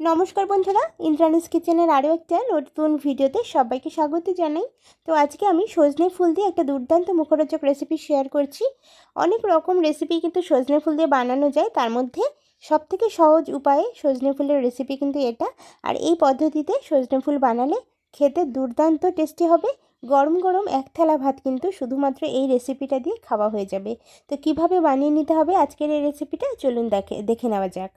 নমস্কার বন্ধুরা, ইন্দ্রাণীস কিচেনের আরও একটা নতুন ভিডিওতে সবাইকে স্বাগত জানাই। তো আজকে আমি সজনে ফুল দিয়ে একটা দুর্দান্ত মুখরোচক রেসিপি শেয়ার করছি। অনেক রকম রেসিপি কিন্তু সজনে ফুল দিয়ে বানানো যায়, তার মধ্যে সবথেকে সহজ উপায়ে সজনে ফুলের রেসিপি কিন্তু এটা। আর এই পদ্ধতিতে সজনে ফুল বানালে খেতে দুর্দান্ত টেস্টি হবে। গরম গরম এক থালা ভাত কিন্তু শুধুমাত্র এই রেসিপিটা দিয়ে খাওয়া হয়ে যাবে। তো কিভাবে বানিয়ে নিতে হবে আজকের এই রেসিপিটা চলুন দেখে নেওয়া যাক।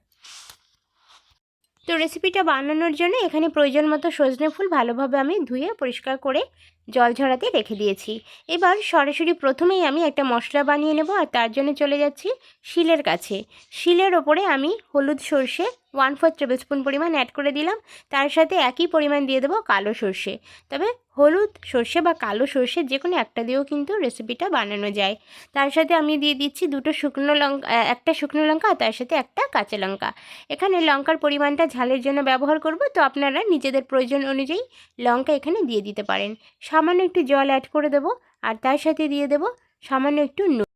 তো রেসিপিটা বানানোর জন্য এখানে প্রয়োজন মতো সজনে ফুল ভালোভাবে আমি ধুয়ে পরিষ্কার করে জল ঝরাতে রেখে দিয়েছি। এবার সরাসরি প্রথমেই আমি একটা মশলা বানিয়ে নেব, আর তার জন্য চলে যাচ্ছি শিলের কাছে। শিলের ওপরে আমি হলুদ সর্ষে 1/4 টেবিল স্পুন পরিমাণ অ্যাড করে দিলাম। তার সাথে একই পরিমাণ দিয়ে দেবো কালো সর্ষে। তবে হলুদ সর্ষে বা কালো সর্ষে যে কোনো একটা দিয়েও কিন্তু রেসিপিটা বানানো যায়। তার সাথে আমি দিয়ে দিচ্ছি একটা শুকনো লঙ্কা, আর তার সাথে একটা কাঁচা লঙ্কা। এখানে লঙ্কার পরিমাণটা ঝালের জন্য ব্যবহার করব, তো আপনারা নিজেদের প্রয়োজন অনুযায়ী লঙ্কা এখানে দিয়ে দিতে পারেন। সামান্য একটু জল অ্যাড করে দেব, আর তার সাথে দিয়ে দেব সামান্য একটু নুন।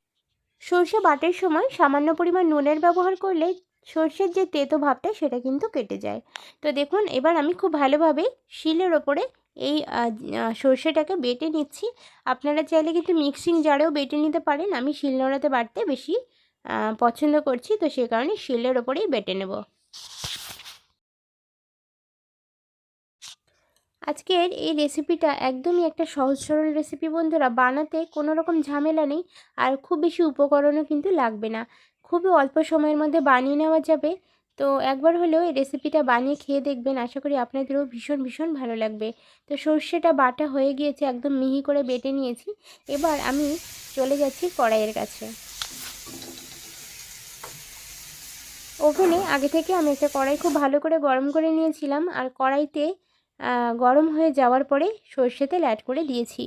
সর্ষে বাটার সময় সামান্য পরিমাণ নুনের ব্যবহার করলে সর্ষের যে তেতো ভাবটা সেটা কিন্তু কেটে যায়। তো দেখুন, এবার আমি খুব ভালোভাবে শিলের ওপরে এই সর্ষেটাকে বেটে নিচ্ছি। আপনারা চাইলে কিন্তু মিক্সিং জারেও বেটে নিতে পারেন। আমি শিলনোড়াতে বাটতে বেশি পছন্দ করছি, তো সে কারণে শিলের ওপরেই বেটে নেব। আজকের এই রেসিপিটা একদমই একটা সহজ সরল রেসিপি বন্ধুরা, বানাতে কোনো রকম ঝামেলা নেই, আর খুব বেশি উপকরণও কিন্তু লাগবে না। খুবই অল্প সময়ের মধ্যে বানিয়ে নেওয়া যাবে। তো একবার হলেও এই রেসিপিটা বানিয়ে খেয়ে দেখবেন, আশা করি আপনাদেরও ভীষণ ভীষণ ভালো লাগবে। তো সর্ষেটা বাটা হয়ে গিয়েছে, একদম মিহি করে বেটে নিয়েছি। এবার আমি চলে যাচ্ছি কড়াইয়ের কাছে। ওভেনে আগে থেকে আমি একটা কড়াই খুব ভালো করে গরম করে নিয়েছিলাম, আর কড়াইতে গরম হয়ে যাওয়ার পরে সর্ষের তেল অ্যাড করে দিয়েছি।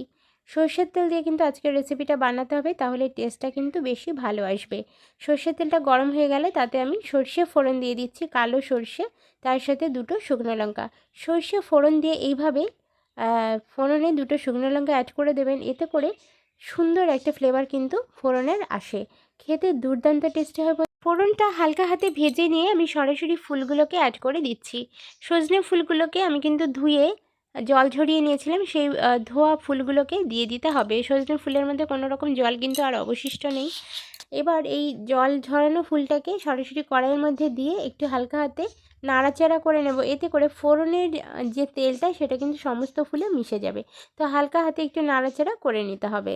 সর্ষের তেল দিয়ে কিন্তু আজকের রেসিপিটা বানাতে হবে, তাহলে টেস্টটা কিন্তু বেশি ভালো আসবে। সর্ষের তেলটা গরম হয়ে গেলে তাতে আমি সর্ষে ফোড়ন দিয়ে দিচ্ছি, কালো সর্ষে, তার সাথে 2টো শুকনো লঙ্কা। সর্ষে ফোড়ন দিয়ে এইভাবে ফোড়নে 2টো শুকনো লঙ্কা অ্যাড করে দেবেন, এতে করে সুন্দর একটা ফ্লেভার কিন্তু ফোড়নের আসে, খেতে দুর্দান্ত টেস্টি হয়। ফোড়নটা হালকা হাতে ভেজে নিয়ে আমি সরাসরি ফুলগুলোকে অ্যাড করে দিচ্ছি। সজনে ফুলগুলোকে আমি কিন্তু ধুয়ে জল ঝরিয়ে নিয়েছিলাম, সেই ধোয়া ফুলগুলোকে দিয়ে দিতে হবে। সজনে ফুলের মধ্যে কোনো রকম জল কিন্তু আর অবশিষ্ট নেই। এবার এই জল ঝরানো ফুলটাকে সরাসরি কড়াইয়ের মধ্যে দিয়ে একটু হালকা হাতে নাড়াচাড়া করে নেব, এতে করে ফোড়নের যে তেলটা সেটা কিন্তু সমস্ত ফুলে মিশে যাবে। তো হালকা হাতে একটু নাড়াচাড়া করে নিতে হবে।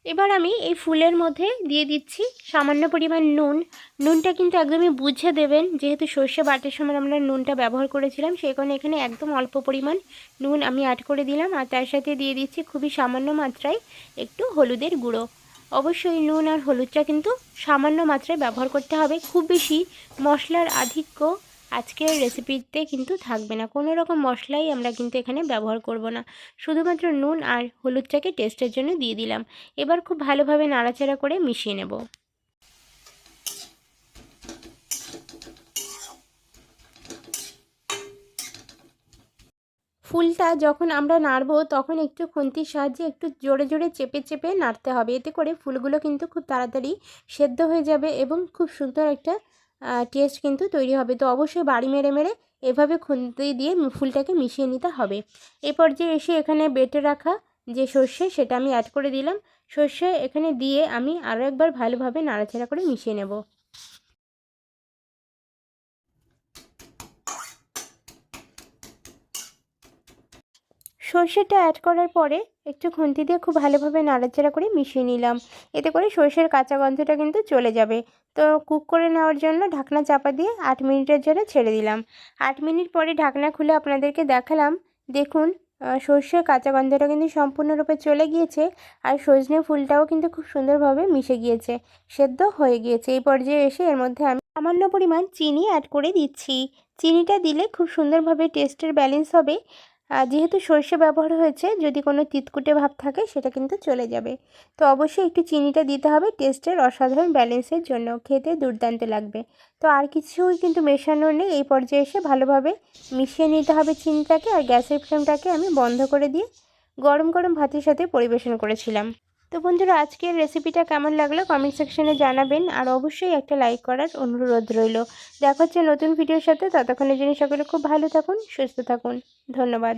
এবার আমি এই ফুলের মধ্যে দিয়ে দিচ্ছি সামান্য পরিমাণ নুন। নুনটা কিন্তু একদমই বুঝে দেবেন, যেহেতু সর্ষে বাটার সময় আমরা নুনটা ব্যবহার করেছিলাম, সেই কারণে এখানে একদম অল্প পরিমাণ নুন আমি অ্যাড করে দিলাম। আর তার সাথে দিয়ে দিচ্ছি খুবই সামান্য মাত্রায় একটু হলুদের গুঁড়ো। অবশ্যই নুন আর হলুদটা কিন্তু সামান্য মাত্রায় ব্যবহার করতে হবে, খুব বেশি মশলার আধিক্য আজকের রেসিপিতে কিন্তু থাকবে না। কোনো রকম মশলাই আমরা কিন্তু এখানে ব্যবহার করব না, শুধুমাত্র নুন আর হলুদটাকে টেস্টের জন্য দিয়ে দিলাম। এবার খুব ভালোভাবে নাড়াচাড়া করে মিশিয়ে নেব। ফুলটা যখন আমরা নাড়বো তখন একটু খুন্তির সাহায্যে একটু জোরে জোরে চেপে চেপে নাড়তে হবে, এতে করে ফুলগুলো কিন্তু খুব তাড়াতাড়ি সেদ্ধ হয়ে যাবে এবং খুব সুন্দর একটা টেস্ট কিন্তু তৈরি হবে। তো অবশ্যই বাড়ি মেরে মেরে এভাবে খুন্তি দিয়ে ফুলটাকে মিশিয়ে নিতে হবে। এই পর্যায়ে এসে এখানে বেটে রাখা যে সর্ষে সেটা আমি অ্যাড করে দিলাম। সর্ষে এখানে দিয়ে আমি আরও একবার ভালোভাবে নাড়াচাড়া করে মিশিয়ে নেব। সর্ষেটা অ্যাড করার পরে একটু খুন্তি দিয়ে খুব ভালোভাবে নাড়াচাড়া করে মিশিয়ে নিলাম, এতে করে সর্ষের কাঁচা গন্ধটা কিন্তু চলে যাবে। তো কুক করে নেওয়ার জন্য ঢাকনা চাপা দিয়ে 8 মিনিটের জন্য ছেড়ে দিলাম। 8 মিনিট পরে ঢাকনা খুলে আপনাদেরকে দেখালাম। দেখুন, সর্ষের কাঁচা গন্ধটা কিন্তু সম্পূর্ণরূপে চলে গিয়েছে, আর সজনে ফুলটাও কিন্তু খুব সুন্দরভাবে মিশে গিয়েছে, সেদ্ধ হয়ে গিয়েছে। এই পর্যায়ে এসে এর মধ্যে আমি সামান্য পরিমাণ চিনি অ্যাড করে দিচ্ছি। চিনিটা দিলে খুব সুন্দরভাবে টেস্টের ব্যালেন্স হবে। যেহেতু সর্ষে ব্যবহার হয়েছে, যদি কোনো তিতকুটে ভাব থাকে সেটা কিন্তু চলে যাবে। তো অবশ্যই একটু চিনিটা দিতে হবে টেস্টের অসাধারণ ব্যালেন্সের জন্য, খেতে দুর্দান্ত লাগবে। তো আর কিছুই কিন্তু মেশানোর নেই, এই পর্যায়ে এসে ভালোভাবে মিশিয়ে নিতে হবে চিনিটাকে। আর গ্যাসের ফ্লেমটাকে আমি বন্ধ করে দিয়ে গরম গরম ভাতের সাথে পরিবেশন করেছিলাম। তো বন্ধুরা, আজকের রেসিপিটা কেমন লাগলো কমেন্ট সেকশনে জানাবেন, আর অবশ্যই একটা লাইক করার অনুরোধ রইল। দেখা হচ্ছে নতুন ভিডিওর সাথে, ততক্ষণের জন্য সকলে খুব ভালো থাকুন, সুস্থ থাকুন। ধন্যবাদ।